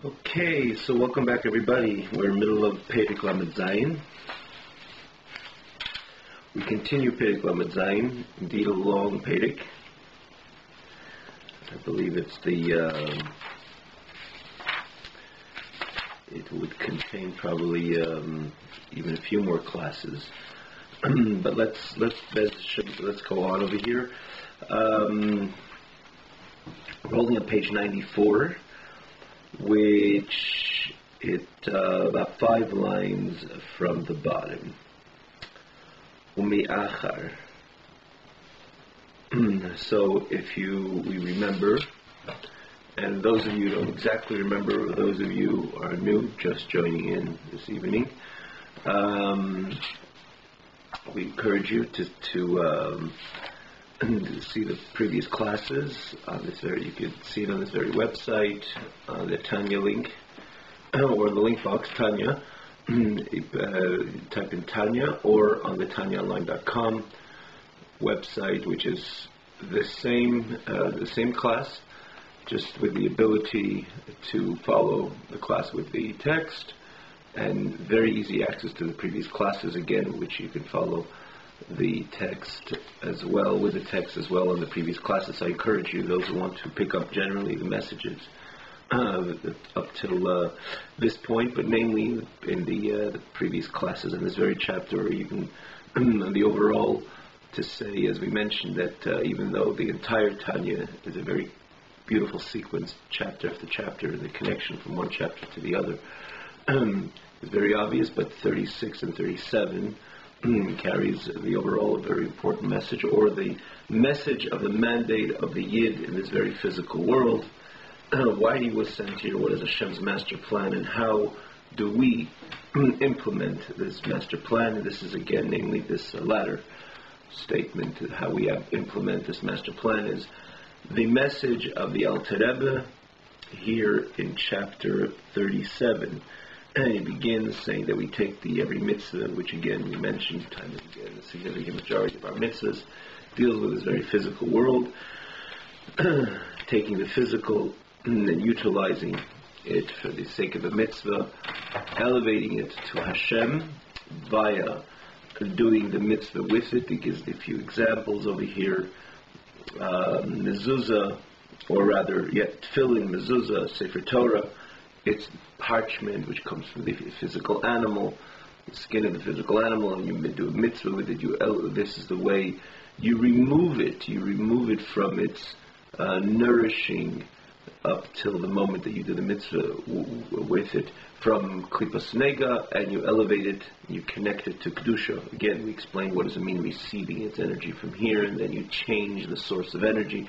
Okay, so welcome back everybody. We're in the middle of Perek Lamed Zayin. We continue Perek Lamed Zayin, indeed a long Perek. I believe it's it would contain probably even a few more classes. But let's go on over here. We're holding on page 94. Which about 5 lines from the bottom. Umi'achar. So if we remember, and those of you who don't exactly remember, or those of you who are new, just joining in this evening, we encourage you to see the previous classes on this you can see it on this very website, the Tanya link, or the link box Tanya. Type in Tanya, or on the TanyaOnline.com website, which is the same class, just with the ability to follow the class with the text, and very easy access to the previous classes again, which you can follow the text as well, with the text as well on the previous classes. I encourage you, those who want to pick up generally the messages up till this point, but mainly in the previous classes in this very chapter, or even the overall, to say, as we mentioned, that even though the entire Tanya is a very beautiful sequence, chapter after chapter, the connection from one chapter to the other is very obvious, but 36 and 37 carries the overall very important message, or the message of the mandate of the Yid in this very physical world, why he was sent here, what is Hashem's master plan, and how do we implement this master plan. And this is again, namely this latter statement, how we implement this master plan, is the message of the Alter Rebbe here in chapter 37. And he begins saying that we take every mitzvah, which again we mentioned time and again, the significant majority of our mitzvahs deals with this very physical world, taking the physical and utilizing it for the sake of a mitzvah, elevating it to Hashem via doing the mitzvah with it. He gives a few examples over here. Mezuzah, or rather, tefillin, mezuzah, Sefer Torah, it's parchment, which comes from the physical animal, the skin of the physical animal, and you do a mitzvah with it. This is the way you remove it. You remove it from its nourishing up till the moment that you do the mitzvah with it, from klipas nega, and you elevate it, you connect it to kedusha. Again, we explain what does it mean receiving its energy from here, and then you change the source of energy.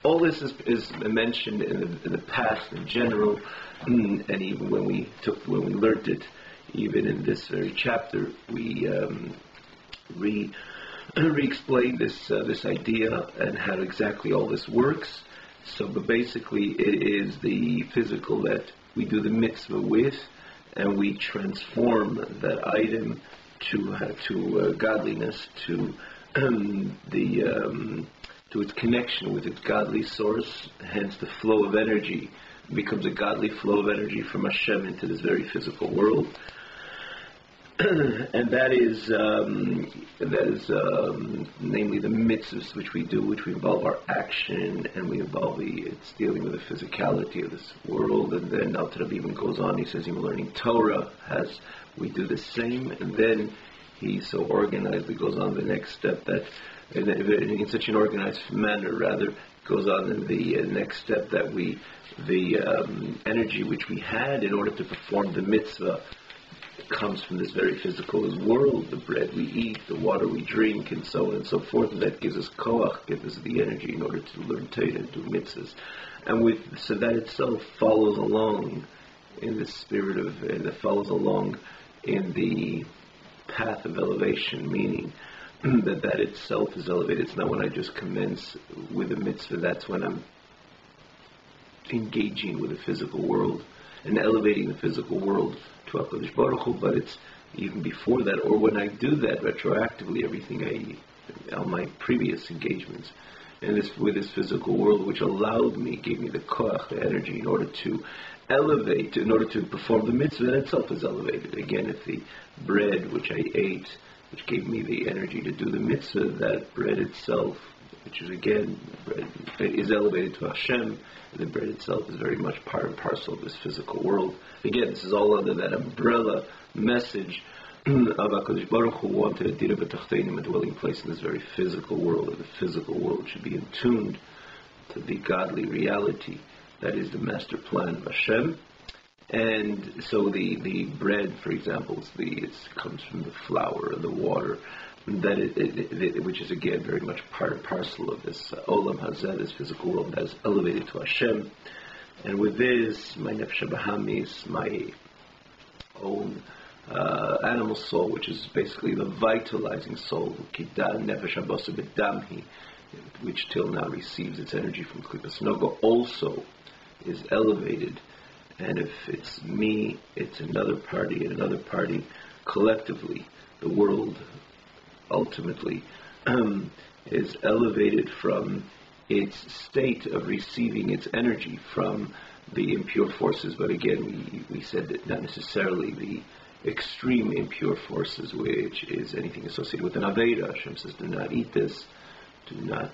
All this is mentioned in the past in general, and even when we learned it, even in this very chapter, we re-explained this idea and how exactly all this works. So, but basically, it is the physical that we do the mitzvah with, and we transform that item to godliness, to to its connection with its godly source. Hence, the flow of energy becomes a godly flow of energy from Hashem into this very physical world. And that is namely the mitzvahs which we do, which we involve our action, and we involve it's dealing with the physicality of this world. And then Alter Rebbe even goes on, he says even learning Torah we do the same, and then he so organized, it goes on the next step that in such an organized manner, rather, goes on in the next step that the energy which we had in order to perform the mitzvah comes from this very physical world, the bread we eat, the water we drink, and so on and so forth, and that gives us koach, gives us the energy in order to learn Torah and do mitzvahs. And so that itself follows along in the spirit of, and it follows along in the path of elevation, meaning that itself is elevated. It's not when I just commence with a mitzvah, that's when I'm engaging with the physical world and elevating the physical world to HaKadosh Baruch Hu, but it's even before that, or when I do that retroactively, everything all my previous engagements with this physical world, which gave me the koach, the energy, in order to elevate, in order to perform the mitzvah itself is elevated. Again, if the bread which I ate, which gave me the energy to do the mitzvah, that bread itself, which is again, bread, is elevated to Hashem. The bread itself is very much part and parcel of this physical world. Again, this is all under that umbrella message of HaKadosh Baruch Hu wanted a dira b'tachtenim, a dwelling place in this very physical world, or the physical world should be attuned to the godly reality that is the master plan of Hashem. And so the bread, for example, it comes from the flour and the water, which is again very much part and parcel of this olam hazeh, this physical world that is elevated to Hashem. And with this, my nefesh habahamis, my own animal soul, which is basically the vitalizing soul, which till now receives its energy from Klipas Noga, also is elevated. And if it's me, it's another party, and another party, collectively, the world ultimately is elevated from its state of receiving its energy from the impure forces. But again, we said that not necessarily the extreme impure forces, which is anything associated with an Aveda. Hashem says, do not eat this, do not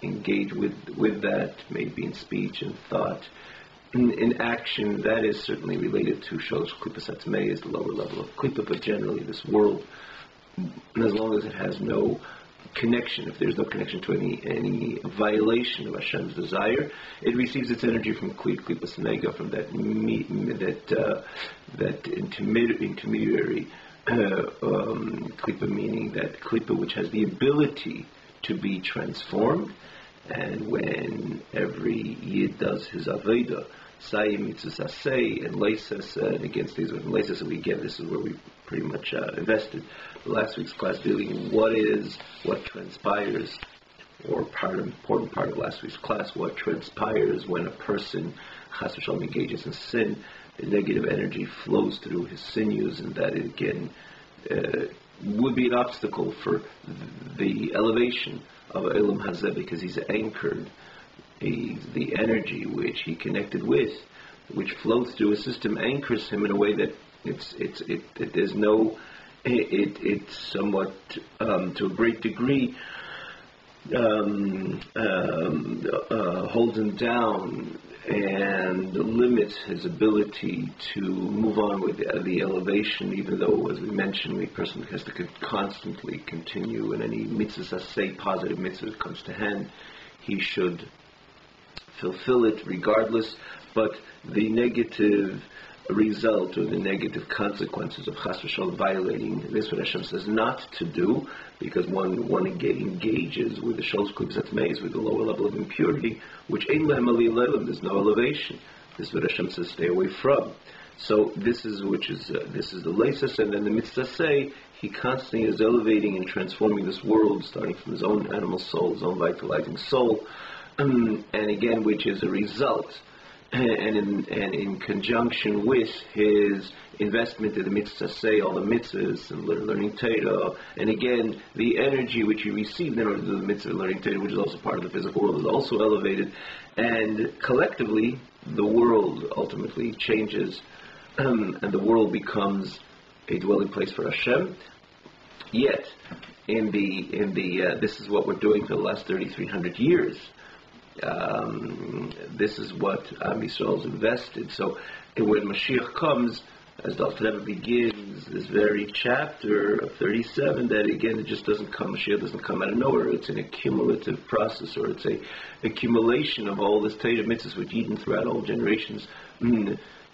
engage with that, maybe in speech and thought. In action, that is certainly related to Shalosh Klipas Atzmei, is the lower level of Klipa, but generally this world, as long as it has no connection, if there's no connection to any violation of Hashem's desire, it receives its energy from Klipas Nega, from that intermediary Klipa, meaning that Klipa which has the ability to be transformed. And when every Yid does his Aveda, Sayim Mitzvah Asay and Leises, and against these with Leises that we get, this is where we pretty much invested the last week's class, dealing what transpires, or important part of last week's class, what transpires when a person Chas v'Shalom engages in sin. The negative energy flows through his sinews, and that again would be an obstacle for the elevation of Elam Hazeh, because he's anchored. The energy which he connected with, which flows through his system, anchors him in a way that it's somewhat to a great degree holds him down and limits his ability to move on with the elevation, even though, as we mentioned, the person has to constantly continue in any mitzvah, say positive mitzvah that comes to hand, he should fulfill it regardless. But the negative result or the negative consequences of Chas v'Shalom violating this, what Hashem says not to do, because one engages with the Shalosh Klipas Atzmei, with the lower level of impurity, which Ein Lehem Aliyah Le'elam, there's no elevation. This is what Hashem says stay away from. So this is the Leises, and then the Mitzvah say he constantly is elevating and transforming this world, starting from his own animal soul, his own vitalizing soul, and again, which is a result. And in conjunction with his investment in the mitzvah, say all the mitzvahs and learning Torah, and again the energy which he received in order to do the mitzvah and learning Torah, which is also part of the physical world, is also elevated, and collectively the world ultimately changes, and the world becomes a dwelling place for Hashem. Yet, this is what we're doing for the last 3,300 years. This is what Am Yisrael has invested. So when Mashiach comes, as the Alter Rebbe begins this very chapter of 37, that again it just doesn't come, Mashiach doesn't come out of nowhere. It's an accumulative process, or it's a accumulation of all this Torah mitzvahs which Eden throughout all generations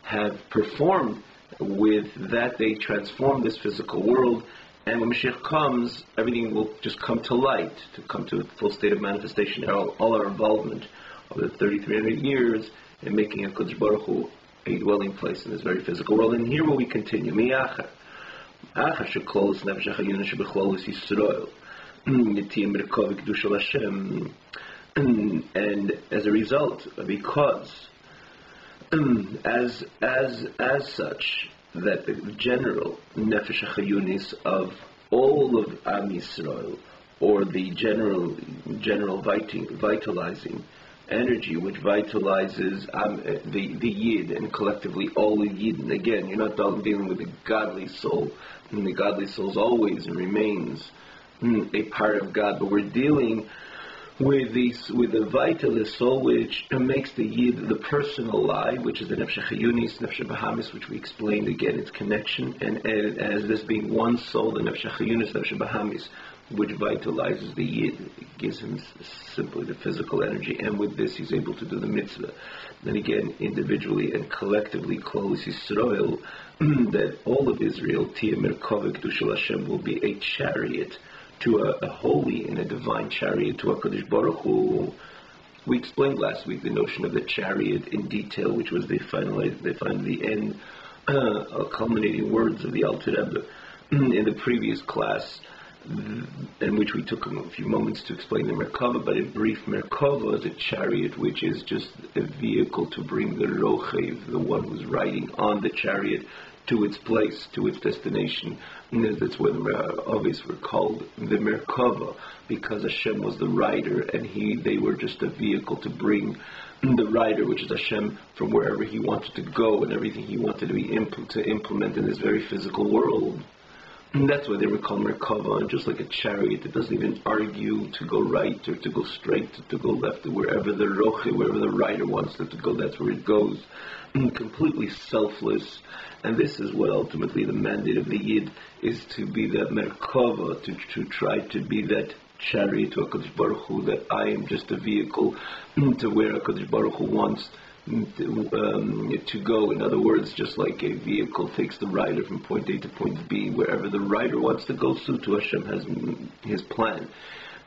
have performed. With that they transform this physical world. And when Mashiach comes, everything will just come to light, to come to a full state of manifestation. All our involvement over the 3,300 years in making HaKadosh Baruch Hu a dwelling place in this very physical world. And here will we continue. Mi'achar. Achar shekol es nefesh ha'chayuna shebechlol es Yisrael. Yitiyim rekov v'kedusha l'Hashem. And as a result, because as such, that the general nefesh ha'chayunis of all of Am Yisrael, or the general vitalizing energy which vitalizes the Yid, and collectively all the Yid. And again, you're not dealing with the godly soul, and the godly soul is always and remains a part of God, but we're dealing with the vital, the soul which makes the Yid the personal lie, which is the Nefesh HaChayunis, Nefesh Bahamis, which we explained again, its connection, and as this being one soul, the Nefesh HaChayunis, Nefesh Bahamis, which vitalizes the Yid. It gives him simply the physical energy, and with this he's able to do the mitzvah. Then again, individually and collectively, Klal Yisrael, that all of Israel, Tia Merkava Kedushal Hashem, will be a chariot to a holy and a divine chariot to HaKadosh Baruch Hu. We explained last week the notion of the chariot in detail, which was the end, culminating words of the Alter Rebbe in the previous class, in which we took a few moments to explain the Merkava. But in brief, Merkava is a chariot which is just a vehicle to bring the Rochev, the one who's riding on the chariot, to its place, to its destination. And that's why the obvious were called the Merkava, because Hashem was the rider, and they were just a vehicle to bring the rider, which is Hashem, from wherever he wanted to go and everything he wanted to be to implement in this very physical world. And that's why they were called Merkava. And just like a chariot, it doesn't even argue to go right or to go straight, to go left, wherever the roche, wherever the rider wants it to go, that's where it goes. Completely selfless. And this is what ultimately the mandate of the Yid is, to be that Merkava, to try to be that chariot to HaKadosh Baruch Hu, that I am just a vehicle to where HaKadosh Baruch Hu wants to go. In other words, just like a vehicle takes the rider from point A to point B, wherever the rider wants to go, so to Hashem has his plan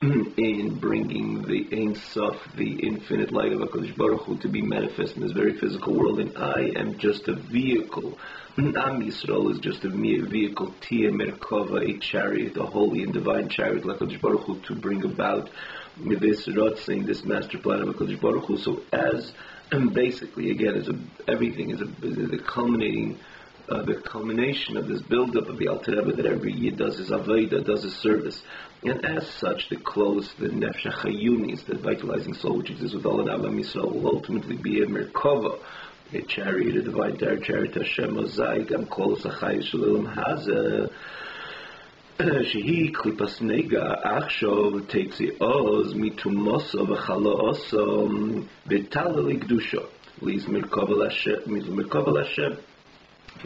in bringing the Ein Sof, the infinite light of HaKadosh Baruch Hu, to be manifest in this very physical world, and I am just a vehicle. Am Yisrael is just a mere vehicle, Tia Merkava, a chariot, a holy and divine chariot, like HaKadosh Baruch Hu, to bring about this Ratzin, this master plan of HaKadosh Baruch Hu. So basically, again, everything is the culmination of this build-up of the Alter Rebbe, that every Yid does his Avodah, does his service. And as such, the Nefesh HaChayunis, the vitalizing soul which exists with all of Am Yisrael, will ultimately be a Merkava, a chariot, a divine chariot, Hashem Ozai, Gam Kol Sachai Shalom Hazeh, Shehi Klipas Nega, Achshov, takes the Oz, Mitumoso, V'chalo Vitala Ligdusha, leaves Merkava Lashem,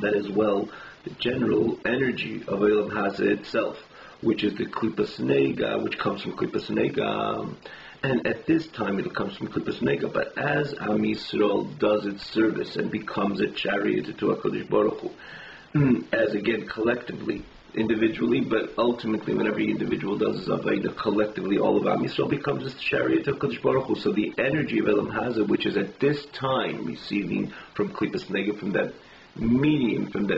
that is, well, the general energy of Elam Hazeh itself, which is the Klipas Nega, which comes from Klipas Nega. And at this time it comes from Klipas Nega. But as Am Yisrael does its service and becomes a chariot to HaKadosh Baruch Hu, as again collectively, individually, but ultimately when every individual does his Avodah, collectively all of Am Yisrael becomes a chariot of HaKadosh Baruch Hu. So the energy of Elam Hazeh, which is at this time receiving from Klipas Nega, from that medium, that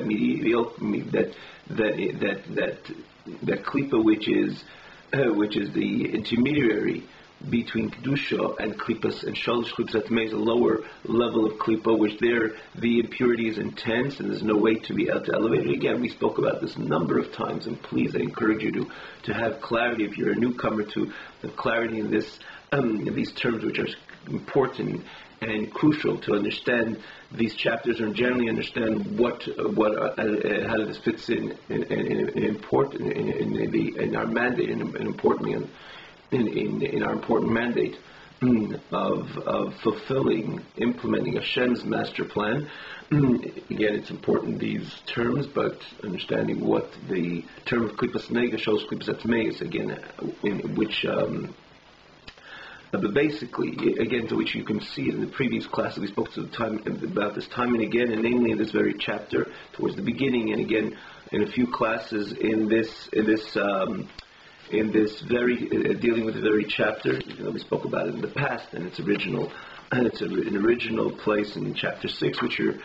klipa, which is the intermediary between kedusha and klipas, and shalosh klipas atmei is a lower level of klipa, which there the impurity is intense and there's no way to be able to elevate it. Again, we spoke about this a number of times, and please, I encourage you to have clarity, if you're a newcomer, to have clarity in this these terms, which are important and crucial to understand these chapters, and generally understand how this fits in our mandate, and importantly in our important mandate of fulfilling, implementing Hashem's master plan. Again, it's important, these terms, but understanding what the term of Klipas Nega shows, Klipas Atmei, is again in which. But basically, again, to which you can see in the previous class, we spoke about this time and again, and namely in this very chapter, towards the beginning, and again in a few classes in this very dealing with the very chapter. We spoke about it in the past, and it's an original place in chapter 6, which are,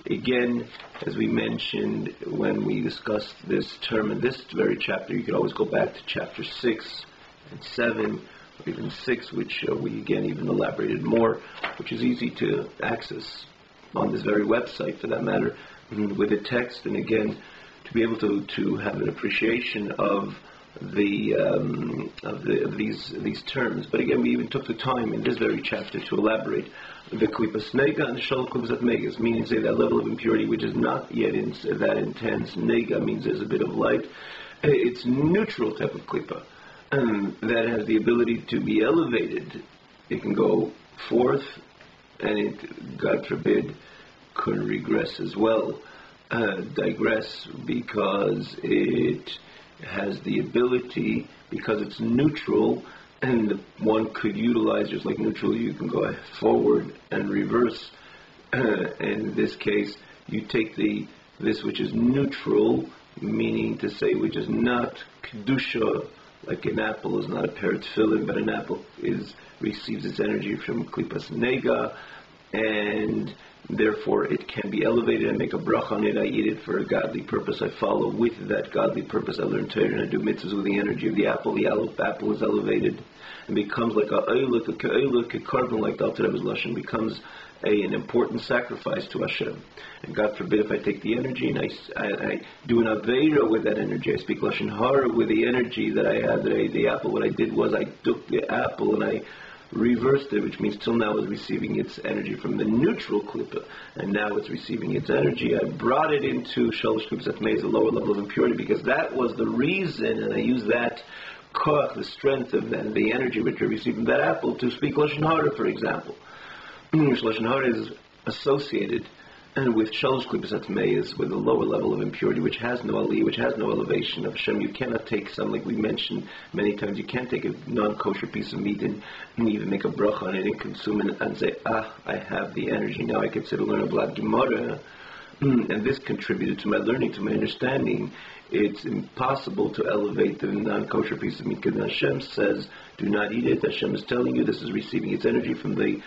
again, as we mentioned when we discussed this term in this very chapter, you can always go back to chapter 6 and 7. Or even 6, which we again even elaborated more, which is easy to access on this very website, for that matter, with the text, and again to be able to have an appreciation of these terms. But again, we even took the time in this very chapter to elaborate the klipas nega and the shalosh klipas atmegas, meaning say that level of impurity which is not yet that intense. Nega means there's a bit of light. It's neutral type of klipa, that has the ability to be elevated. It can go forth, and it, God forbid, could regress as well, digress, because it has the ability, because it's neutral, and one could utilize, just like neutral, you can go forward and reverse. In this case, you take this which is neutral, meaning to say which is not kedusha, like an apple is not a pair of tefillin, but an apple receives its energy from klipas nega, and therefore it can be elevated. I make a bracha on it, I eat it for a godly purpose, I follow with that godly purpose, I learn Torah and I do mitzvahs with the energy of the apple. The apple is elevated and becomes like a carbon, like the Alter Rebbe's Lashon, becomes an important sacrifice to Hashem. And God forbid if I take the energy and I do an Aveira with that energy, I speak Lashon Hara with the energy that I had, the apple, what I did was I took the apple and I reversed it, which means till now it's receiving its energy from the neutral klipa, and now it's receiving its energy. I brought it into shalosh klipas atmeis, a lower level of impurity, because that was the reason, and I used that koach, the strength of the energy which I received from that apple, to speak Lashon Hara, for example. Lashon Hara is associated with shalosh klipas atmeis, with a lower level of impurity, which has no aliyah, which has no elevation of Hashem. You cannot take some, like we mentioned many times, you can't take a non-kosher piece of meat and even make a bracha on it and consume it and say, I have the energy, now I can sit and learn a Vlad Gemara. And this contributed to my learning, to my understanding. It's impossible to elevate the non-kosher piece of meat, because Hashem says, do not eat it. Hashem is telling you this is receiving its energy from the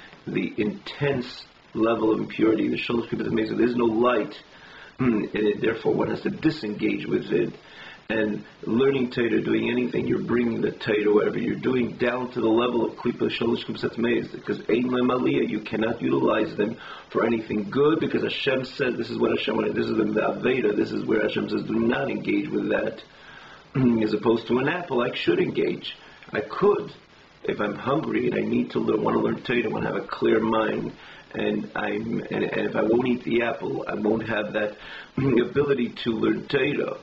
intense level of impurity, the shalosh klipas atmeis. There's no light in it, therefore one has to disengage with it. And learning Torah, doing anything, you're bringing the Torah, whatever you're doing, down to the level of shalosh klipas atmeis, because ein lehem aliyah, you cannot utilize them for anything good, because Hashem said, this is what Hashem wanted, this is the Aveda, this is where Hashem says, do not engage with that. As opposed to an apple, I should engage. I could, if I'm hungry and I need to want to learn Torah, I want to have a clear mind, and if I won't eat the apple, I won't have that ability to learn Torah.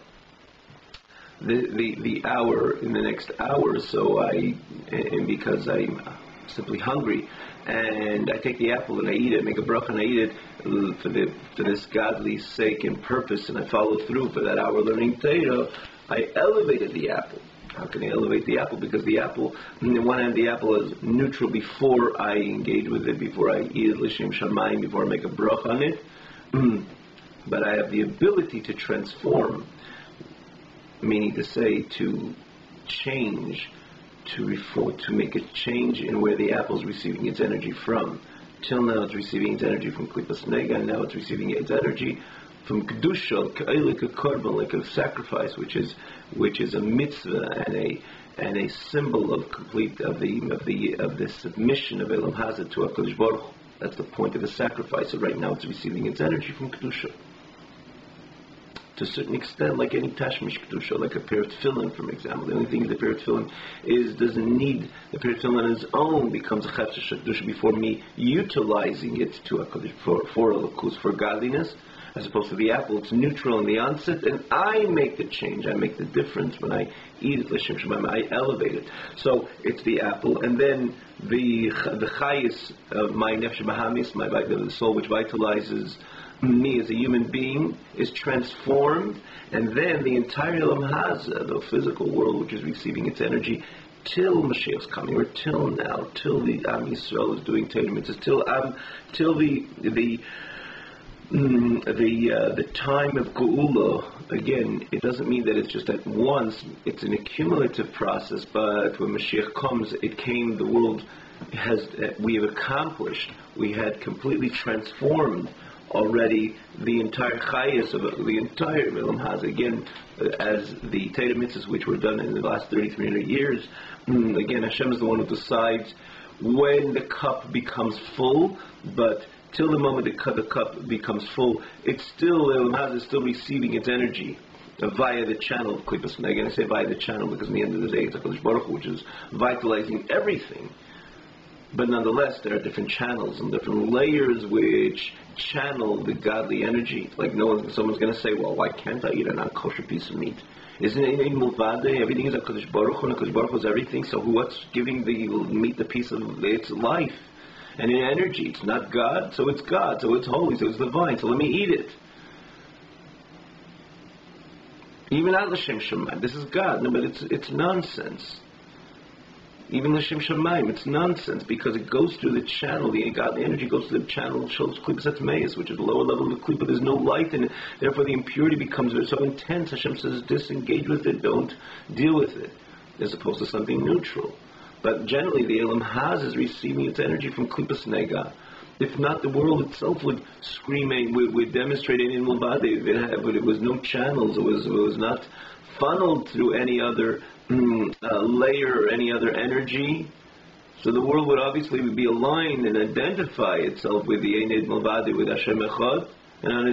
The hour, in the next hour or so, and because I'm simply hungry, and I take the apple and I eat it, make a bracha and I eat it for this godly sake and purpose, and I follow through for that hour learning Torah, I elevated the apple. How can I elevate the apple? Because the apple, on the one hand, the apple is neutral before I engage with it, before I eat it, l'shem shamayim, before I make a bracha on it. But I have the ability to transform, meaning to say, to change, to make a change in where the apple is receiving its energy from. Till now it's receiving its energy from klipas nega, and now it's receiving its energy from kedusha, like a korban, like a sacrifice, which is a mitzvah and a symbol of the submission of Elam Hazard to HaKadosh Baruch Hu. That's the point of the sacrifice. So right now it's receiving its energy from kedusha. To a certain extent, like any tashmish kedusha, like a pair of tefillin, for example. The only thing the pair of tefillin doesn't need, the pair of tefillin on its own becomes a chefsha kedusha before me utilizing it to HaKadosh for godliness. As opposed to the apple, it's neutral in the onset, and I make the change, I make the difference when I eat it, l'shem shamayim, I elevate it. So it's the apple, and then the chayis of my nefesh bahamis, the soul which vitalizes me as a human being, is transformed, and then the entire Elam Hazeh, the physical world which is receiving its energy, till Mashiach's coming, or till now, till the Am Yisrael is doing Torah mitzvahs, till the time of Geula. Again, it doesn't mean that it's just at once, it's an accumulative process, but when Mashiach comes, the world we have accomplished, we had completely transformed already the entire chayas of the entire Elam Hazeh. Again, as the Torah mitzvahs which were done in the last 3,300 years, again, Hashem is the one who decides when the cup becomes full, but till the moment the cup becomes full, it's still, Elam Hazeh is still receiving its energy. via the channel of Klippas Nega. And I say via the channel because in the end of the day, it's HaKadosh Baruch Hu, which is vitalizing everything. But nonetheless, there are different channels and different layers which channel the godly energy. Like someone's going to say, well, why can't I eat a non-kosher piece of meat? Isn't it in Mulvade? Everything is HaKadosh Baruch Hu, and HaKadosh Baruch Hu is everything. So what's giving the meat the piece of its life and in energy? It's not God, so it's God, so it's holy, so it's divine, so let me eat it. Even at L'Shem Shamayim, this is God. No, but it's nonsense. Even L'Shem Shamayim, it's nonsense because it goes through the channel. The godly energy goes through the channel and shows Klippus Atmeis, which is the lower level of the Klippa. There's no light in it. Therefore, the impurity becomes so intense. Hashem says, disengage with it, don't deal with it, as opposed to something neutral. But generally, the Elam Haz is receiving its energy from Klippas Nega. If not, the world itself would scream, would demonstrate it in Mulvade. It was no channels. It was not funneled through any other layer or any other energy. So the world would obviously be aligned and identify itself with the Eined Mulvade, with Hashem Echad, and on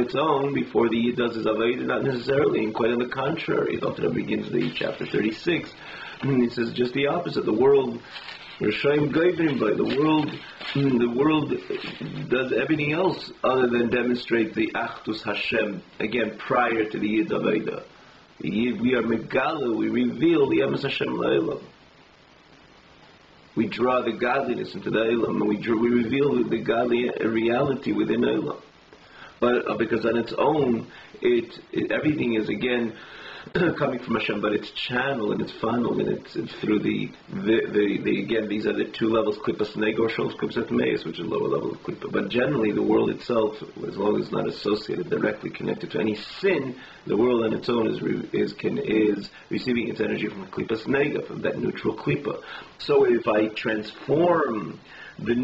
its own, before the Yid does his Avodah, not necessarily, and quite on the contrary. The Alter begins the chapter 36. He says just the opposite. The world. The world does everything else other than demonstrate the Achdus Hashem, again, prior to the Yid Avodah. We are Megala, we reveal the Emes Hashem La'ilam. We draw the godliness into the Eilam, and we reveal the godly reality within Eilam. But because on its own, everything is, again, coming from Hashem, but it's channeled and it's funneled and it's through the again, these are the two levels, Klippas Nega or shows Klippas Atmeis, which is lower level of Klippa. But generally, the world itself, as long as it's not associated, directly connected to any sin, the world on its own is receiving its energy from Klippas Nega, from that neutral Klippa. So if I transform the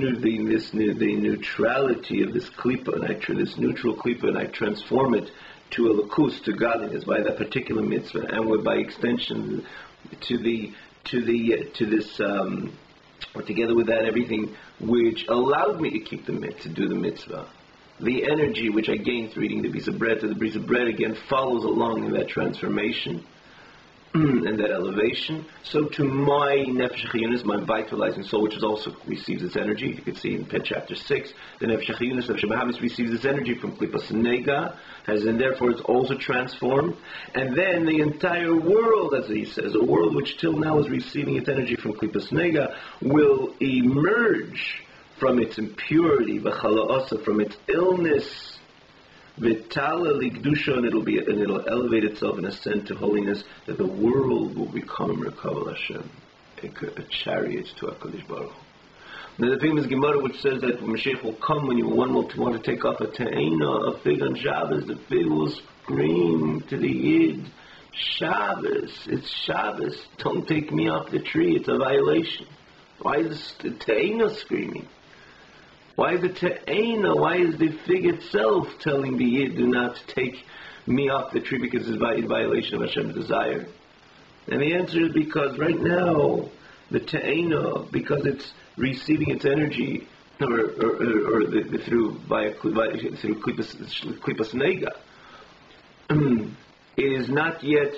neutrality of this Klippa, and this neutral Klippa, and I transform it to a lakus, to godliness, by that particular mitzvah, and by extension to this, or together with that, everything which allowed me to keep the mitzvah, to do the mitzvah. The energy which I gained through eating the piece of bread, to the piece of bread again follows along in that transformation and that elevation. So to my Nefesh HaChiyunis, my vitalizing soul, which is also receives its energy, you can see in chapter 6, the Nefesh HaChiyunis, Nefesh HaBahamis receives its energy from Klippas Nega, and therefore it's also transformed. And then the entire world, as he says, a world which till now is receiving its energy from Klippas Nega, will emerge from its impurity, from its illness, Vitala Ligdusha, and it'll elevate itself and ascend to holiness, that the world will become Merkava Hashem, a chariot to HaKadosh Baruch Hu. Now the famous Gemara which says that Mashiach will come when one will want to take off a ta'ina, a fig on Shabbos, the fig will scream to the Yid, Shabbos, it's Shabbos, don't take me off the tree, it's a violation. Why is the ta'ina screaming? Why is the ta'ina? Why is the fig itself telling the Yid, do not take me off the tree because it's in violation of Hashem's desire? And the answer is because right now, the ta'ina, because it's receiving its energy through Klippas Nega, it is not yet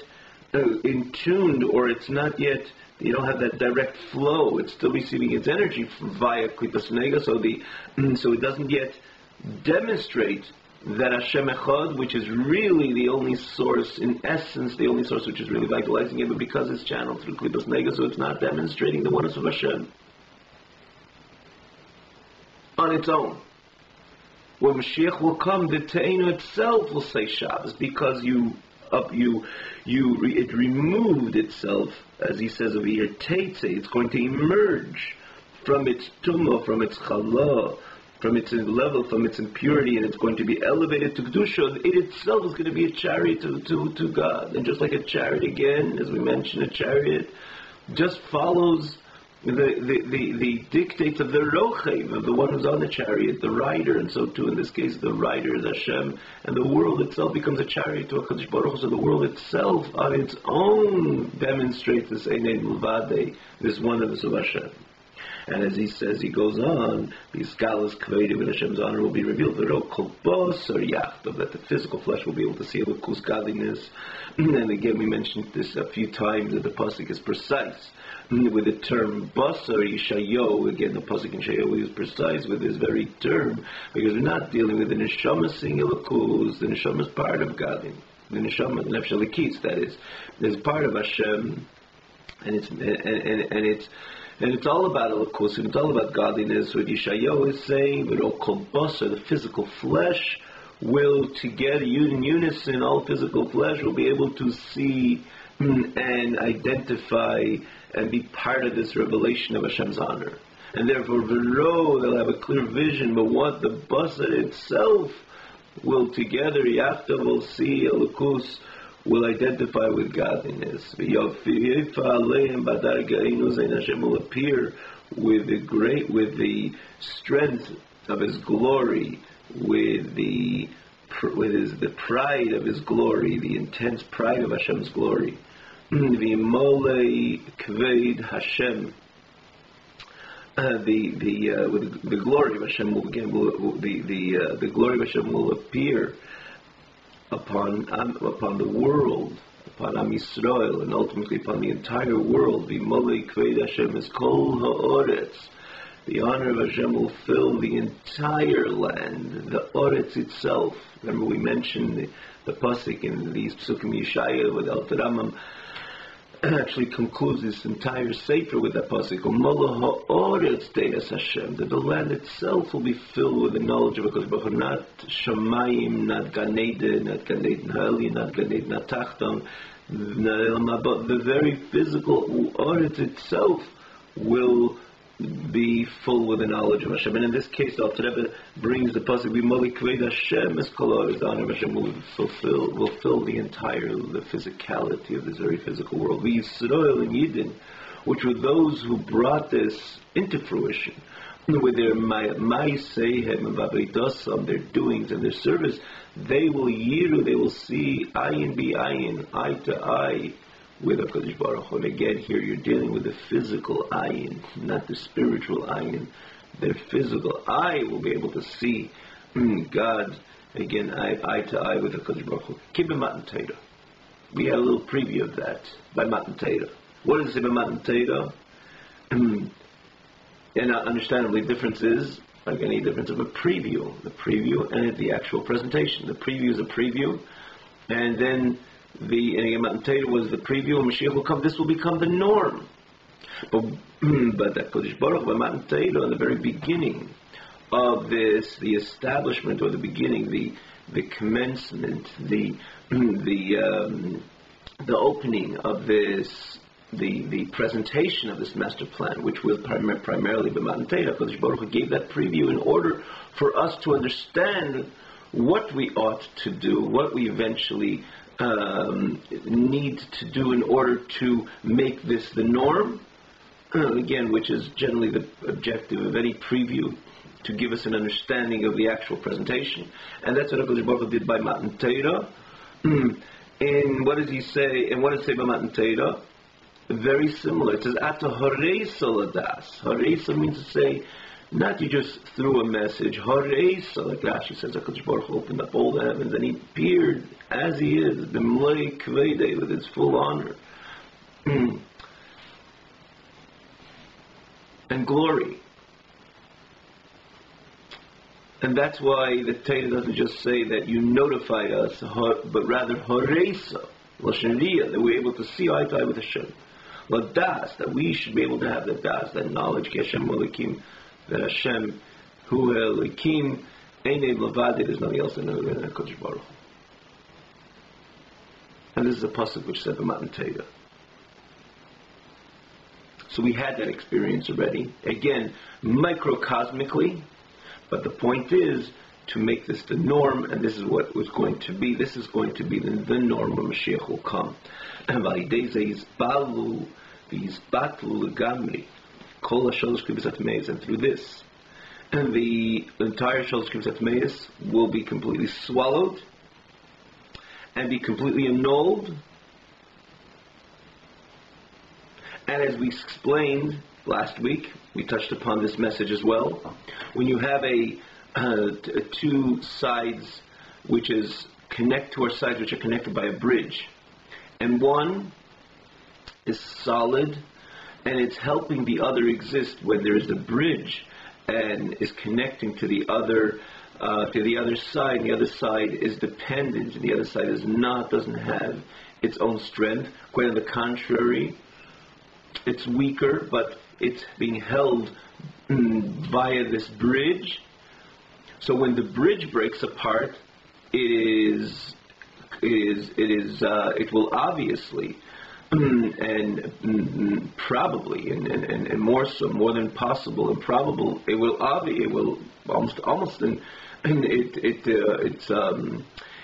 in tuned, or it's not yet, you don't have that direct flow. It's still receiving its energy via Klippas Nega, so it doesn't yet demonstrate that Hashem Echad, which is really the only source, in essence, the only source which is really vitalizing it, but because it's channeled through Klippas Nega, so it's not demonstrating the oneness of Hashem on its own. When Mashiach will come, the Ta'ina itself will say Shabbos, because it removed itself, as he says over here, Teitze, it's going to emerge from its tumah, from its chala, from its level, from its impurity, and it's going to be elevated to Kedusha. It itself is going to be a chariot to God. And just like a chariot, again, as we mentioned, a chariot just follows the dictates of the rochev, of the one who's on the chariot, the rider, and so too in this case the rider is Hashem, and the world itself becomes a chariot to HaKadosh Baruch Hu. So the world itself on its own demonstrates this Einei Mulvade, this oneness of Hashem. And as he says, he goes on, the Skalas Kvedim and Hashem's honor will be revealed. That the physical flesh will be able to see Elokus godliness. And again, we mentioned this a few times, that the pasuk is precise with the term basar Yishayo. Again, the pasuk in Yishayo is precise with this very term, because we're not dealing with the neshama seeing Elokus. The neshama is part of God. The neshama, the nefesh elikis, that is part of Hashem, and it's all about Elokus, and it's all about godliness. What Yishayahu is saying, but kol basar, the physical flesh, will together, in unison, all physical flesh will be able to see and identify and be part of this revelation of Hashem's honor. And therefore, they'll have a clear vision, but what the basar itself will together, Yachta will see, Elokus will identify with godliness. Hashem will appear with the strength of His glory, with the pride of His glory, the intense pride of Hashem's glory. V'molei kved Hashem. The glory of Hashem will the glory of Hashem will appear upon the world, upon Am Yisrael, and ultimately upon the entire world. V'molei kved Hashem is kol ha'oretz. The honor of Hashem will fill the entire land, the Oretz itself. Remember, we mentioned the pasuk in these psukim Yeshaya with Al Taramam. Actually concludes this entire sefer with that pasuk. That the land itself will be filled with the knowledge of HaKadosh Baruch Hu, not Shamayim, not Gan Eden, not Gan Eden Ha'eli, not Gan Eden Ha'tachton, but the very physical Oretz itself will be full with the knowledge of Hashem. And in this case, Al Rebbe brings the pasuk, "V'molei kved Hashem es kol ha'oretz." The honor of Hashem will fill the physicality of this very physical world. V'Yisrael and Yidden, which were those who brought this into fruition with their ma'aseihem and v'avodos, their doings and their service, they will see ayin b'ayin, eye to eye, with HaKadosh Baruch Hu. And again, here you're dealing with the physical ayin, not the spiritual ayin. Their physical eye will be able to see God, again, eye to eye with HaKadosh Baruch Hu. Keep in Matan Torah. We had a little preview of that by Matan Torah. What does it say by Matan Torah? And understandably, difference is, like any difference of the preview and the actual presentation. The preview is a preview, and then the Matan Torah was the preview, and Mashiach will come. This will become the norm. But that Kodesh Baruch by Matan Torah, in the very beginning of this, the establishment or the beginning, the commencement, the opening of this, the presentation of this master plan, which will primarily be Matan Torah. Kodesh Baruch gave that preview in order for us to understand what we ought to do, what we eventually need to do in order to make this the norm, again, which is generally the objective of any preview, to give us an understanding of the actual presentation. And that's what HaKadosh Baruch Hu did by Matan Torah. And what does he say? And what does it say by Matan Torah? Very similar. It says, Ata horeisa ladas. Horeisa means to say, not you just threw a message. Horeisa, like Rashi says, HaKadosh Baruch Hu opened up all the heavens, and he appeared as he is, b'mlei kvede, with his full honor and glory. And that's why the Torah doesn't just say that you notified us, but rather horeisa, l'shenriya, that we're able to see eye to eye with Hashem. Ladas, that we should be able to have that das, that knowledge, ki Hashem Elokim, that Hashem, Hu Elokim, Einei Levad, there's nothing else in HaKadosh Baruch Hu. And this is a pasuk which said the Matan Torah. So we had that experience already. Again, microcosmically, but the point is to make this the norm, and this is what was going to be. This is going to be the norm when Mashiach will come. And through this, and the entire Shalosh Kribsat Meis will be completely swallowed and be completely annulled. And as we explained last week, We touched upon this message as well. When you have two sides which are connected by a bridge, and one is solid and it's helping the other exist when there is a bridge and is connecting to the other side. The other side is dependent, and the other side doesn't have its own strength. Quite on the contrary, it's weaker, but it's being held via this bridge. So when the bridge breaks apart, it will obviously and probably and more so, more than possible and probable, it will almost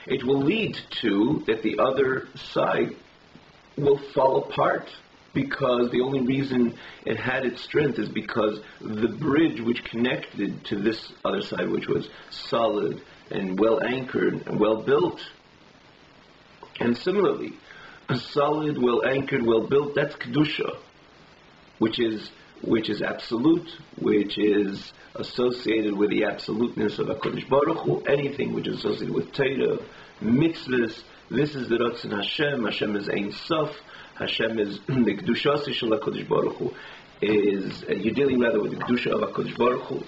it will lead to that the other side will fall apart, because the only reason it had its strength is because the bridge which connected to this other side, which was solid and well anchored and well built. And similarly, a solid, well anchored, well built, that's Kedusha, which is absolute, which is associated with the absoluteness of HaKadosh Baruch Hu. Anything which is associated with Torah, mitzvahs, this is the Ratzon Hashem. Hashem is Ein Sof. Hashem is the Kedusha Shel HaKadosh Baruch Hu. You're dealing rather with the Kedusha of HaKadosh Baruch Hu,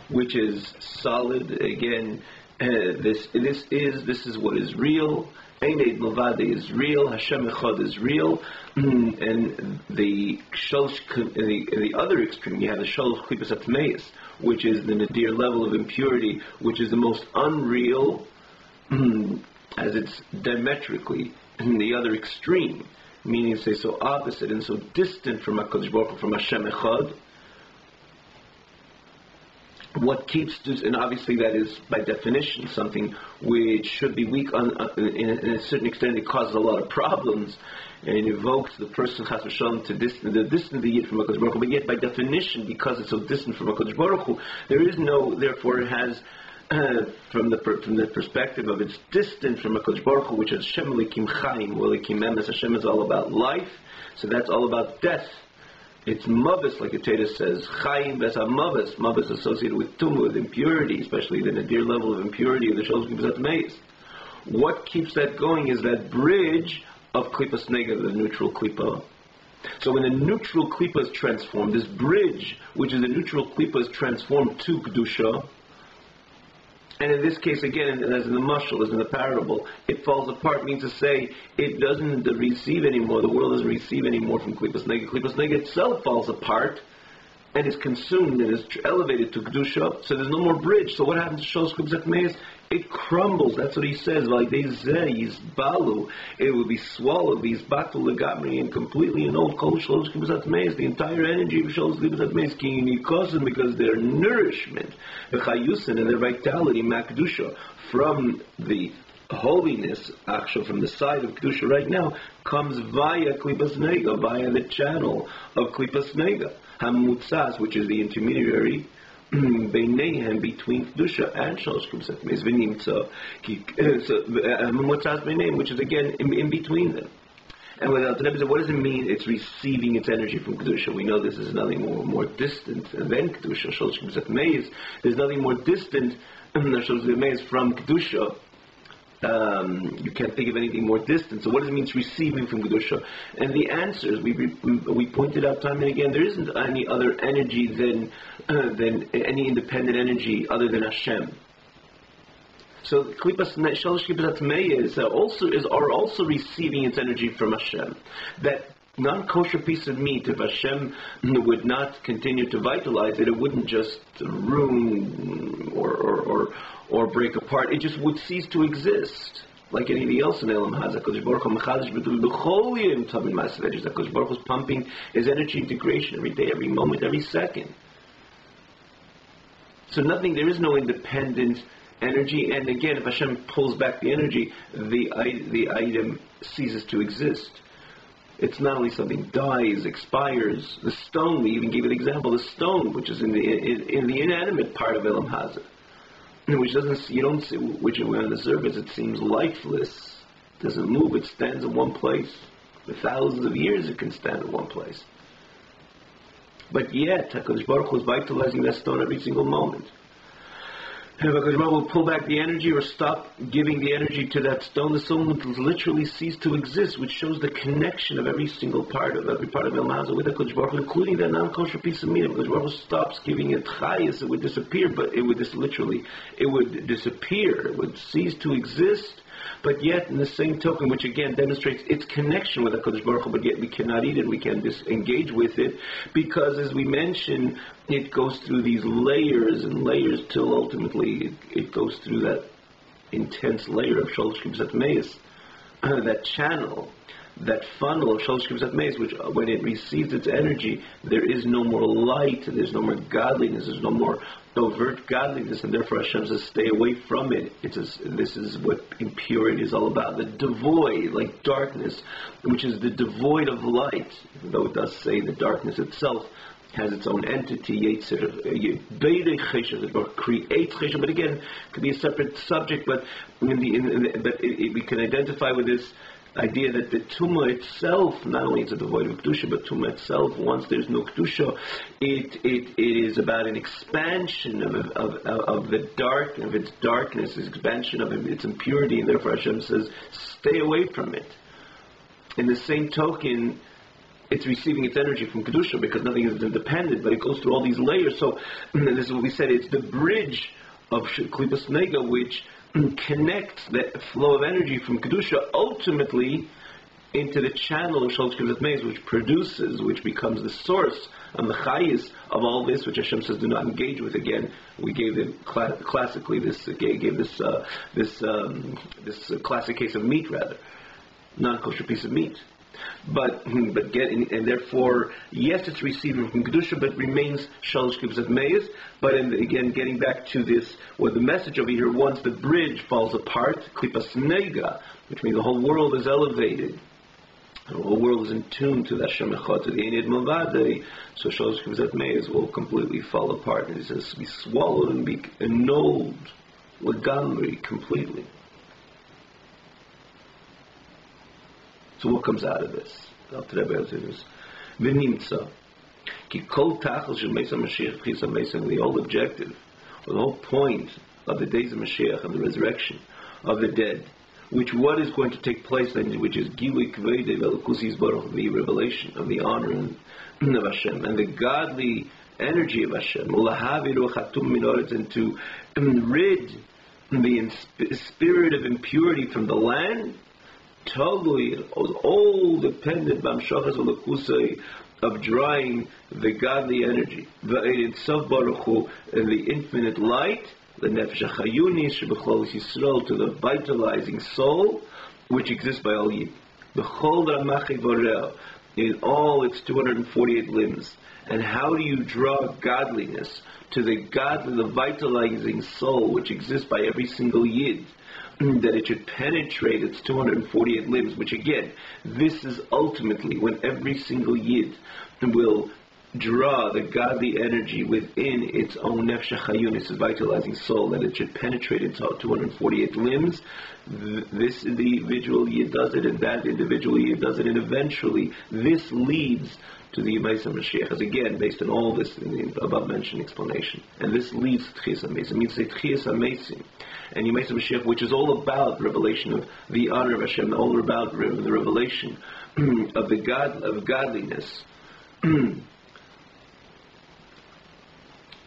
which is solid. Again, this is what is real. Ein Eid Milvade is real. Hashem Echad is real. And the other extreme, you have the Shalosh Klipas Atmeis, which is the nadir level of impurity, which is the most unreal, as it's diametrically in the other extreme, meaning say so opposite and so distant from HaKadosh Baruch Hu, from Hashem Echad. What keeps this, and obviously that is by definition something which should be weak in a certain extent. It causes a lot of problems and it evokes the person Chas v'Shalom to distance the Yid from HaKadosh Baruch Hu. But yet by definition, because it's so distant from HaKadosh Baruch Hu, therefore it has from the perspective of it's distant from HaKadosh Baruch Hu, which is Hashem Elikim Chaim, Elikim Emes. Hashem is all about life, so that's all about death. It's mavis, like the Torah says, Chaim Beth mavis. Mavis associated with tumah, with impurity, especially the nadir level of impurity of the Shalosh Klipas Atmeis. What keeps that going is that bridge of Klipas Nega, the neutral Klipa. So when the neutral Klipa is transformed, this bridge, which is the neutral Klipa, is transformed to Kedusha. And in this case, again, as in the mashal, as in the parable, it falls apart, means to say it doesn't receive anymore, the world doesn't receive anymore from Klipas Nega. Klipas Nega itself falls apart and is consumed and is elevated to Kedusha, so there's no more bridge. So what happens to Shalosh Klipas Atmeis? It crumbles. That's what he says. Like balu, it will be swallowed. These batul legamri, and completely an old kol Shalosh Klipas Atmeis. The entire energy of Shalosh Klipas Atmeis, because their nourishment, the chayusin, and their vitality, makdusha, from the holiness, actually from the side of Kedusha right now, comes via Klipas Nega, via the channel of Klipas Nega. Hamutzas, which is the intermediary between Kedusha and Shalosh Klipas Atmeis, which is again in between them. And without the Rebbe, what does it mean? It's receiving its energy from Kedusha. We know this is nothing more distant than Kedusha. Shalosh Klipas Atmeis, there's nothing more distant than Shalosh Klipas Atmeis from Kedusha. You can't think of anything more distant. So what does it mean to receiving from Kedusha? And the answer is, we pointed out time and again, there isn't any other energy than any independent energy other than Hashem. So Shalosh Klipas Atmeis are also receiving its energy from Hashem. That non-kosher piece of meat, if Hashem would not continue to vitalize it, it wouldn't just ruin or break apart. It just would cease to exist, like anything else in Elam has. HaKadosh Baruch Hu HaKadosh Baruch Hu is pumping his energy into creation every day, every moment, every second. So there is no independent energy, and again, if Hashem pulls back the energy, the item ceases to exist. It's not only something dies, expires. The stone, we even gave an example, the stone, which is in the inanimate part of Elam Hazah, which on the surface it seems lifeless, doesn't move, it stands in one place. For thousands of years it can stand in one place. But yet, HaKadosh Baruch Hu is vitalizing that stone every single moment. And if HaKadosh Baruch Hu will pull back the energy or stop giving the energy to that stone, the stone will literally cease to exist, which shows the connection of every single part of El Maza with HaKadosh Baruch Hu, including that non-kosher piece of meat. If HaKadosh Baruch Hu stops giving it chayas, it would disappear, but it would disappear, it would cease to exist. But yet, in the same token, which again demonstrates its connection with HaKadosh Baruch Hu, but yet we cannot eat it, we can't disengage with it, because as we mentioned, it goes through these layers and layers till ultimately it goes through that intense layer of Shalosh Kibsat Meis, that channel, that funnel of Shalosh Kibsat Meis, which when it receives its energy, there is no more light, there's no more godliness, there's no more overt godliness, and therefore Hashem says, stay away from it. This is what impurity is all about. The devoid, like darkness, which is the devoid of light, even though it does say the darkness itself has its own entity, creates chesed, but again, it could be a separate subject, but we can identify with this idea that the tumah itself, not only is it devoid of kedusha, but tumah itself, once there's no kedusha, it is about an expansion of the dark, of its darkness, its expansion of its impurity, and therefore Hashem says, stay away from it. In the same token, it's receiving its energy from kedusha because nothing is independent, but it goes through all these layers. So this is what we said, it's the bridge of klipas nega which connects the flow of energy from kedusha ultimately into the channel of Shalosh Kibsat Meis, which becomes the source and the chayis of all this, which Hashem says do not engage with. Again, we gave them classically this classic case of meat, rather non-kosher piece of meat. But therefore, yes, it's receiving from kedusha, but remains Shalosh Kibsat Meis. But again, getting back to this, what the message over here, once the bridge falls apart, klipas nega, which means the whole world is elevated, the whole world is in tune to the Hashem Echad, to the Enid Malvadei, so Shalosh Kibsat Meis will completely fall apart, and it says be swallowed and be annulled, legamri, completely. So what comes out of this? V'nimtza ki kol tachel shel Meis HaMashiach v'chis HaMeis, the whole objective, or the whole point of the days of Mashiach and the resurrection of the dead, what is going to take place then, which is Gilui Kvedei Ve'Elokus Yisborach, the revelation of the honor of Hashem and the godly energy of Hashem, and to rid the spirit of impurity from the land. Totally, it was all dependent of drawing the godly energy, and the infinite light, the nefesh hachayunis shebechol Yisrael, to the vitalizing soul which exists by all Yid, in all its 248 limbs. And how do you draw godliness to the vitalizing soul which exists by every single Yid? That it should penetrate its 248 limbs, which again, this is ultimately when every single Yid will draw the godly energy within its own nefesh hachayunis, its vitalizing soul, that it should penetrate its 248 limbs. This individual Yid does it, and that individual Yid does it, and eventually this leads to the Yemais HaMashiach, as again, based on all this in the above-mentioned explanation. And this leads to Tchias HaMeisim. It means Tchias HaMeisim. And Yemais HaMashiach, which is all about revelation of the honor of Hashem, all about the revelation of of godliness.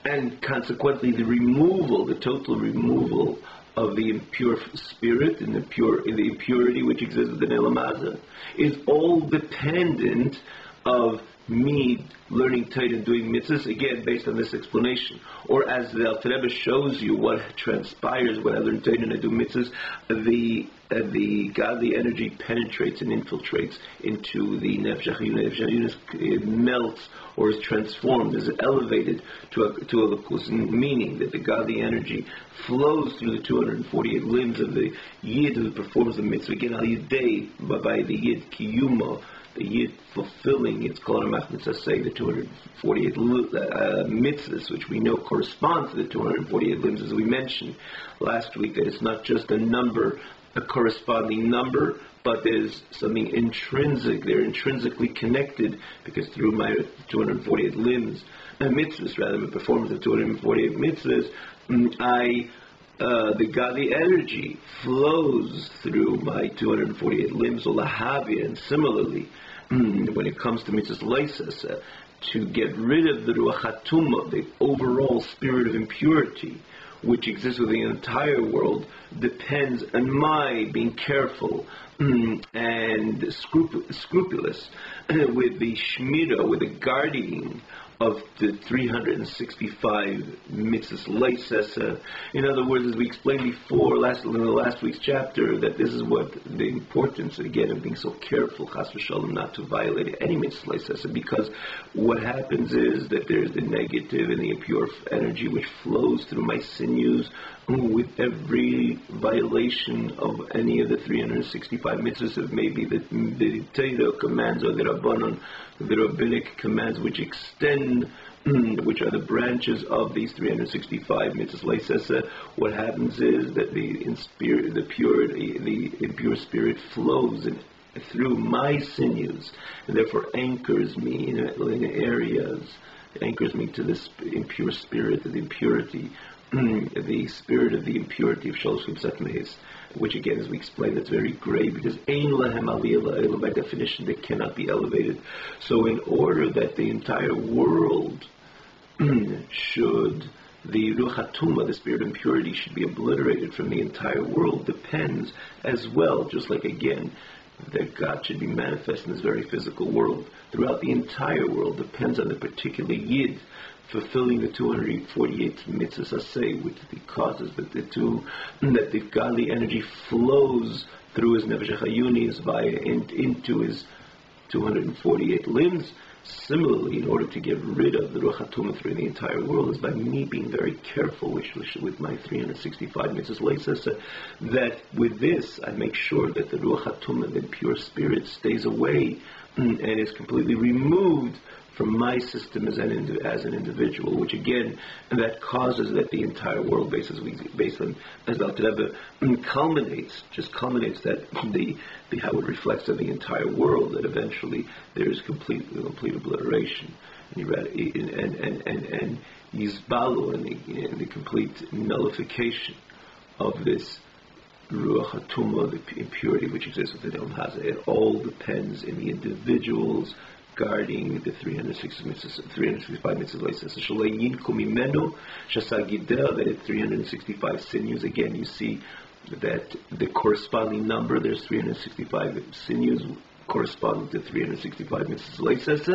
And consequently, the total removal of the impure spirit and the impurity which exists within El Maza is all dependent of me learning Torah and doing mitzvahs, again based on this explanation. Or as the Alter Rebbe shows you what transpires when I learn Torah and I do mitzvahs, the godly energy penetrates and infiltrates into the nefesh hachayunis. It melts or is transformed, is elevated to a lukus, meaning that the godly energy flows through the 248 limbs of the Yid who performs the mitzvah. Again, al yidei, by the Yid kiyumo, the Yid fulfilling its kol mitzvah, say the 248 mitzvahs, which we know correspond to the 248 limbs, as we mentioned last week, that it's not just a number a corresponding number, but there's something intrinsic. They're intrinsically connected because through my 248 limbs, mitzvahs, rather, the performance of 248 mitzvahs, the godly energy flows through my 248 limbs, or lahavia, and similarly, when it comes to mitzvahs leises, to get rid of the ruach hatumah, the overall spirit of impurity, which exists within the entire world, depends on my being careful and scrupulous with the shmira, with the guarding of the 365 mitzvahs leises. In other words, as we explained before, in the last week's chapter, that this is what the importance, again, of being so careful, chas v'shalom, not to violate any mitzvahs leises, because what happens is that there's the negative and the impure energy which flows through my sinews with every violation of any of the 365 mitzvahs, of maybe the Torah commands or the Rabbanon, the rabbinic commands which extend, which are the branches of these 365 mitzvahs leises. What happens is that the impure spirit flows through my sinews, and therefore anchors me in areas, anchors me to this impure spirit, the impurity, the spirit of the impurity of Shalosh Chibsat Meis, which again, as we explained, that's very gray, because Ein Lahem Aliyah La'elah, by definition, they cannot be elevated. So in order that the entire world should, the Ruach HaTumah, the spirit of impurity, should be obliterated from the entire world, depends as well, just like again, that God should be manifest in this very physical world, throughout the entire world, depends on the particular Yid fulfilling the 248 mitzvahs aseh, which causes that the godly energy flows through his nefesh hayunis into his 248 limbs. Similarly, in order to get rid of the Ruach HaTumah through the entire world, is by me being very careful with my 365 mitzvahs leises, that with this I make sure that the Ruach HaTumah, the pure spirit, stays away and is completely removed from my system as an individual, which again, that causes that the entire world, based on as the Alter Rebbe culminates that how it reflects on the entire world, that eventually there is complete obliteration, and yizbalu, and the complete nullification of this Ruach HaTumah, the impurity which exists within Olam Hazeh. It all depends in the individuals guarding the 365 mitzvahs leises. That at 365 sinews, again you see that the corresponding number, there's 365 sinews corresponding to 365 mitzvahs leises.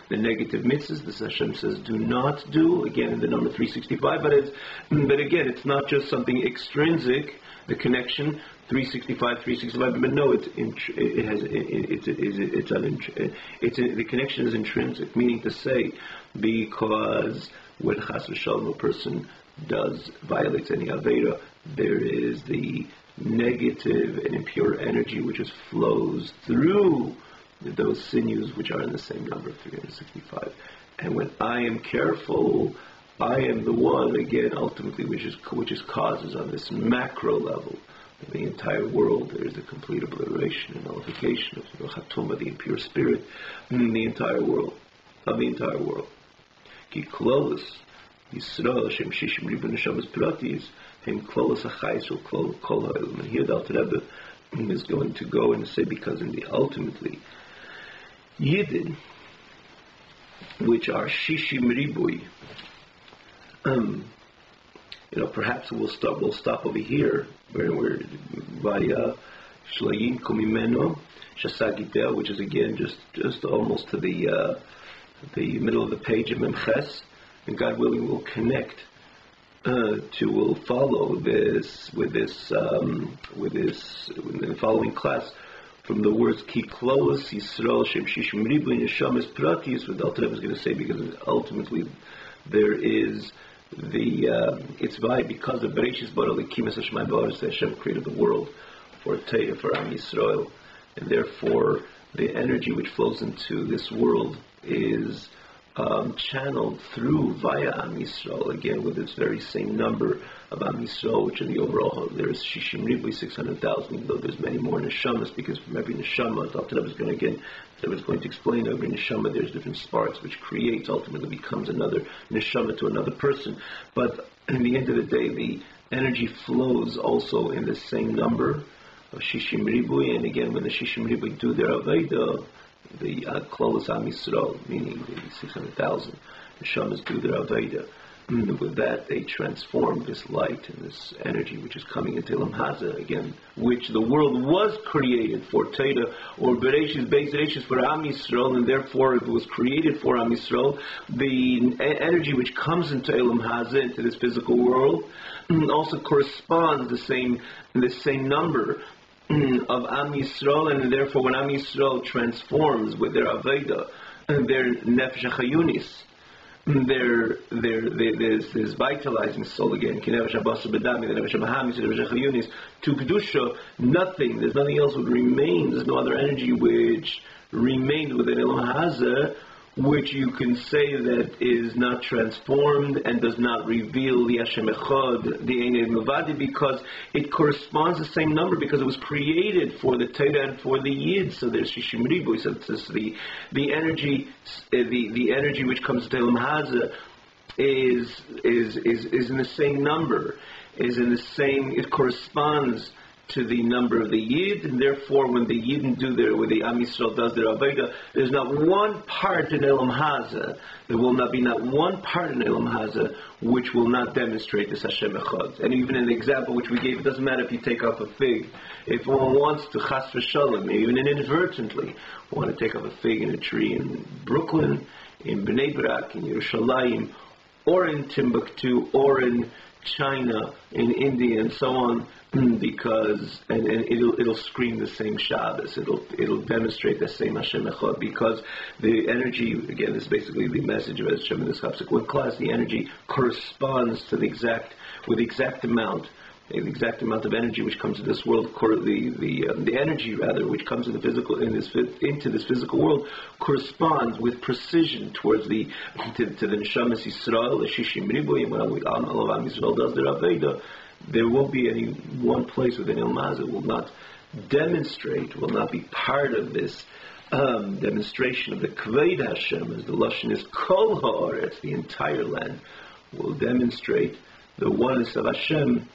The negative mitzvahs, the Hashem says, do not do, again in the number 365, but again, it's not just something extrinsic, the connection, 365, but no, the connection is intrinsic, meaning to say, because when chas v'shalom a person violates any avera, there is the negative and impure energy which just flows through those sinews which are in the same number of 365. And when I am careful, I am the one, again, ultimately, which is causes on this macro level of the entire world. There is a complete obliteration and nullification of the Chatumah, the impure spirit, in the entire world, Ki klolos Yisrael Shem Shishim Ribu Neshamas Piratis Hem klolos Achayis Ul Kol Ha'elam. And here the Alter Rebbe is going to go and say, because ultimately Yidden, which are Shishim Ribui, perhaps we'll stop over here where we're via Shlayim Kumimeno Shasagidel, which is again just almost to the middle of the page of Memches, and God willing we'll connect we'll follow this with the following class from the words Ki Klolos Yisrael Shem Shishim Ribu Neshamas Pratis, what the Alter Rebbe is going to say, because ultimately there is it's by because of Bereshis Bara L'Kimas Hashemayim Ba'aretz, Hashem created the world for Am Yisrael, and therefore the energy which flows into this world is channeled through via Am Yisrael, again with this very same number of Am Yisrael, which in the overall there's Shishim Ribui, 600,000, even though there's many more neshamas, because from every neshama, Dr. was going to explain, every neshama there's different sparks which creates, ultimately becomes another neshama to another person. But in the end of the day, the energy flows also in the same number of Shishim Ribui, and again when the Shishim Ribui do their Aveda, the Klolos Am Yisrael, meaning the 600,000 neshamas do their Aveda. With that, they transform this light and this energy which is coming into Elam Haza, again, which the world was created for Teda, or Bereshis, Beis Bereshis for Am Yisrael, and therefore it was created for Am Yisrael. The energy which comes into Elam Haza, into this physical world, also corresponds the same number of Am Yisrael, and therefore when Am Yisrael transforms with their Aveda, their Nefesh HaChayunis, there's vitalizing soul again, to Kedusha, there's nothing else would remain, there's no other energy which remained within Elam Haza, which you can say that is not transformed and does not reveal the Hashem Echad, the Ein Mavadi, because it corresponds the same number, because it was created for the Teda and for the Yid. So there's Shishim Ribu. So it's the energy, the energy which comes to Elam Haza is in the same number, is in the same. It corresponds to the number of the Yid, and therefore when the Yidden when the Am Yisrael does their Aveda, there's not one part in Elam Haza, there will not be not one part in Elam Haza which will not demonstrate this Hashem Echad. And even in the example which we gave, it doesn't matter if you take off a fig. If one wants to chas v'shalom, even inadvertently, want to take off a fig in a tree in Brooklyn, in Bnei Brak, in Yerushalayim, or in Timbuktu, or in China, in India, and so on, because and it'll scream the same Shabbos. It'll demonstrate the same Hashem Echad, because the energy, again, this is basically the message of Hashem in this subsequent class. The energy corresponds to the exact amount of energy which comes to this world. The energy rather which comes in the physical into this physical world corresponds with precision towards to the Neshamas Yisrael, the Shishim Ribu, and when all of Am Yisrael does their Aveda, there won't be any one place within Elam Haza will not be part of this demonstration of the Kved Hashem, as the Lashon is Kol Ha'aretz, the entire land will demonstrate the oneness of Hashem.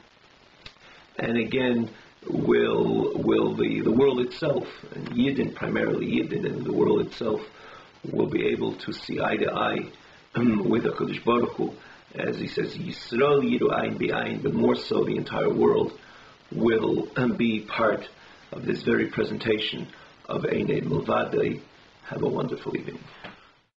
And again, will the world itself, and Yidden, primarily Yidden, and the world itself will be able to see eye to eye with HaKadosh Baruch Hu, as he says, Yisrael Yiru Ayin B'Ayin, but more so the entire world will be part of this very presentation of Ein Milvadei. Have a wonderful evening.